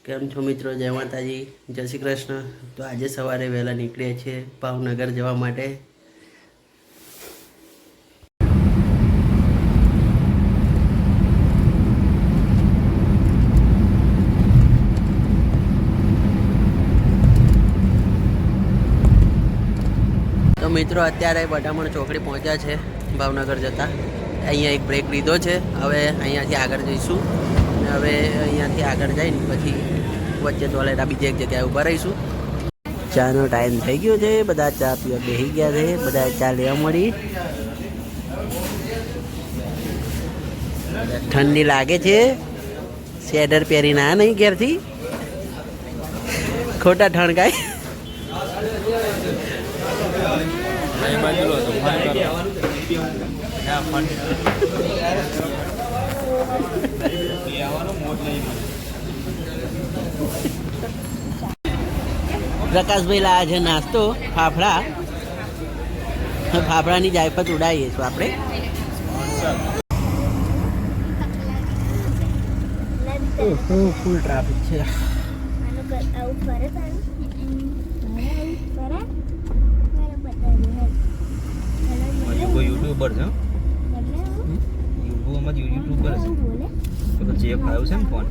કેમ છો મિત્રો? જય માતાજી, જય શ્રી કૃષ્ણ। તો આજે સવારે વહેલા નીકળ્યા છીએ ભાવનગર જવા માટે। તો મિત્રો અત્યારે બટામણ ચોકડી પહોંચ્યા છે ભાવનગર જતા। અહીંયા એક બ્રેક લીધો છે, હવે અહીંયાથી આગળ જઈશું। હવે અહીંયાથી આગળ જઈને પછી વચ્ચે ધોલેરા બીજી એક જગ્યાએ ઊભા રહીશું। ચાનો ટાઈમ થઈ ગયો છે, બધા ચા પીવા બેસી ગયા છે, બધા ચા લેવા મળી। ઠંડી લાગે છે, સ્વેટર પહેરીને આ નહીં ઘેરથી ખોટા ઠણકાય। પ્રકાશભાઈ લાયા છે નાસ્તો, ફાફડા। ફાફડાની જાયફત ઉડાવીએ છીએ આપણે। ફૂલ ટ્રાફિક છે। કોઈ યુટ્યુબર છે, યુટ્યુબર છે તો જે ફાવ્યું છે ને ફોન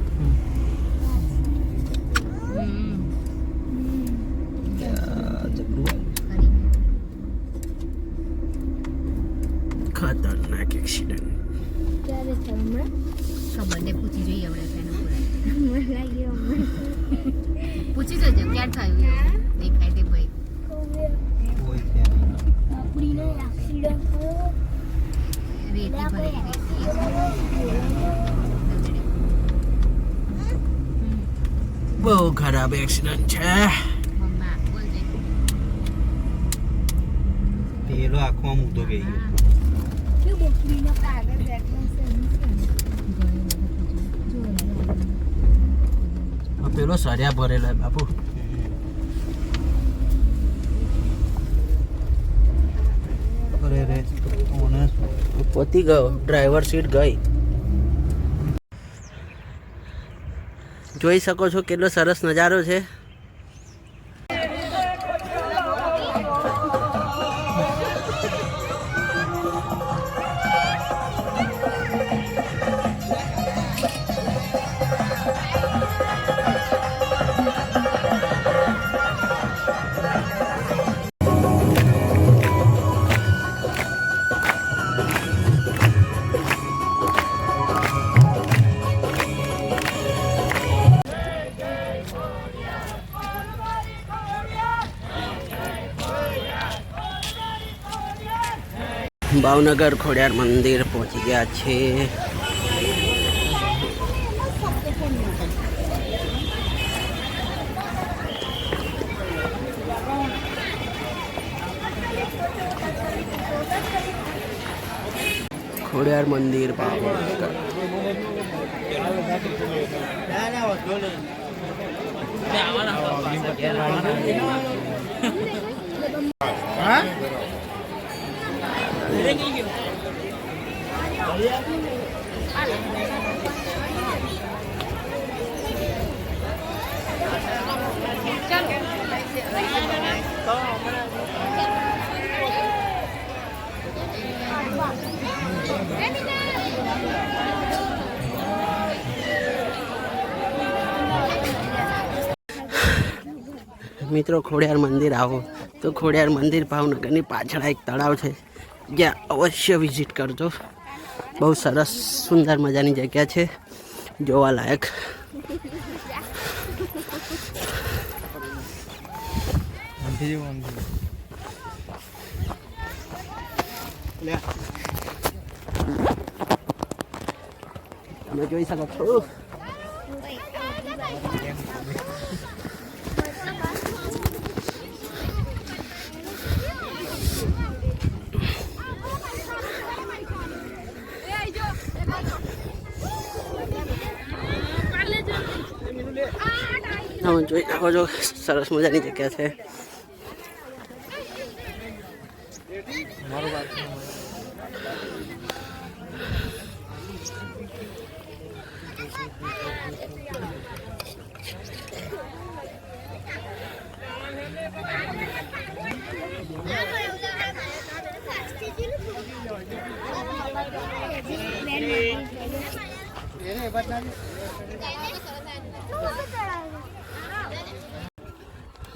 ખતરનાક એક્સિડન્ટ ક્યારે છે હમણાં ખબર ને પૂછી જોઈએ પૂછી જોજો ક્યાં થયું દેખાય તે ભાઈ કોઈ ત્યાં આપણીનો એક્સિડન્ટ થયો રેતી ભરેલી બહુ ખરાબ એક્સિડન્ટ છે। મમ્મા બોલજે પેલો આંખમાં મૂતો ગઈ ગયો। કે બકરીનો કાગળ બેઠો છે પેલો સળિયા ભરેલો બાપુ। અરે રે કોને પોતી ગયો, ડ્રાઈવર સીટ ગઈ। જોઈ શકો છો કેટલો સરસ નજારો છે। ભાવનગર ખોડિયાર મંદિર પહોંચી ગયા છે। ખોડિયાર મંદિર ભાવનગર। મિત્રો ખોડિયાર મંદિર આવો તો ખોડિયાર મંદિર ભાવનગરની પાછળ એક તળાવ છે, જ્યાં અવશ્ય વિઝિટ કરજો। બહુ સરસ સુંદર મજાની જગ્યા છે, જોવાલાયક। તમે જોઈ શકો છો જોઈ શકો છો સરસ મજાની જગ્યા છે।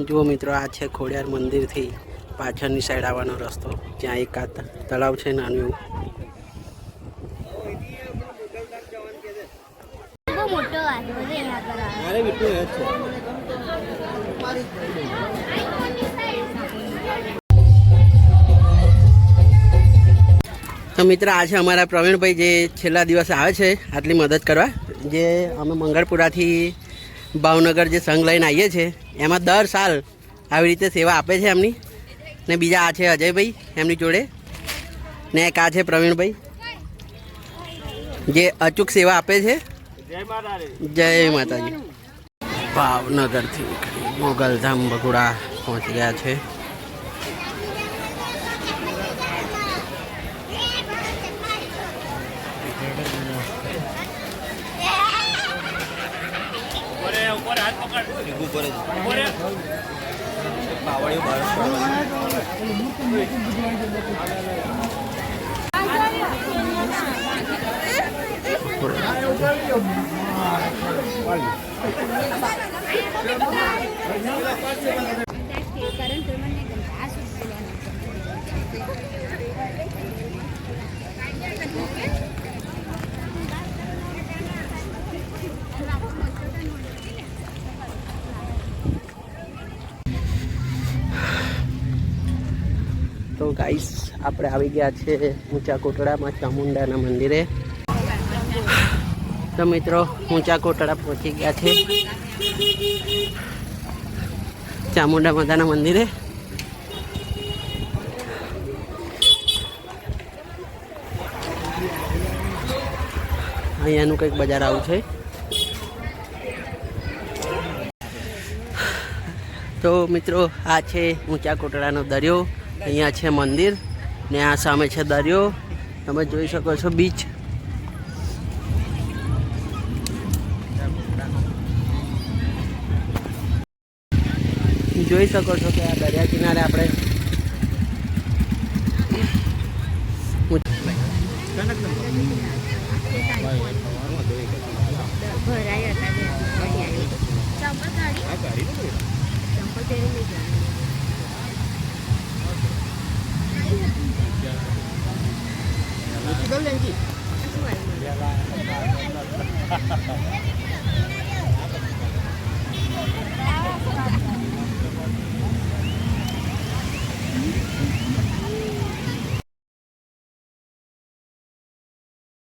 જુઓ મિત્રો, આ છે ખોડિયાર મંદિરથી પાછળની સાઈડ આવવાનો રસ્તો. ત્યાં એક આ તળાવ છે નાનું એવું. બહુ મોટો વાંધો છે અહીંયા આગળ આવે. મારે બીટલું એ જ છે. તો મિત્ર, આ છે અમારા પ્રવીણભાઈ, જે છેલ્લા દિવસે આવે છે આટલી મદદ કરવા. જે અમે મંગળપુરાથી ભાવનગર જે સંઘ લઈને આવીએ છીએ, એમાં દર સાલ આવી રીતે સેવા આપે છે એમની. ને બીજા આ છે અજયભાઈ એમની જોડે, ને એક આ છે પ્રવીણભાઈ, જે અચૂક સેવા આપે છે. જય માતાજી. ભાવનગરથી મોગલધામ બગુડા પહોંચી ગયા છે. ઉપર જ પાવડીઓ બહાર તો ગાઈસ, આપણે આવી ગયા છે ઊંચા કોટડામાં ચામુંડાના મંદિરે. તો મિત્રો, ઊંચા કોટડા પહોંચી ગયા છે ચામુંડા માતાના મંદિરે. અહીંયાનું કંઈક બજાર આવું છે. તો મિત્રો, આ છે ઊંચા કોટડાનો દરિયો. અહીંયા છે મંદિર ને આ સામે છે દરિયો. તમે જોઈ શકો છો બીચ. જોઈ શકો છો કે આ દરિયા કિનારે આપણે ભરાય હતા. ચંપલ કાઢી. ચંપલ પહેરી લઈ ગયા.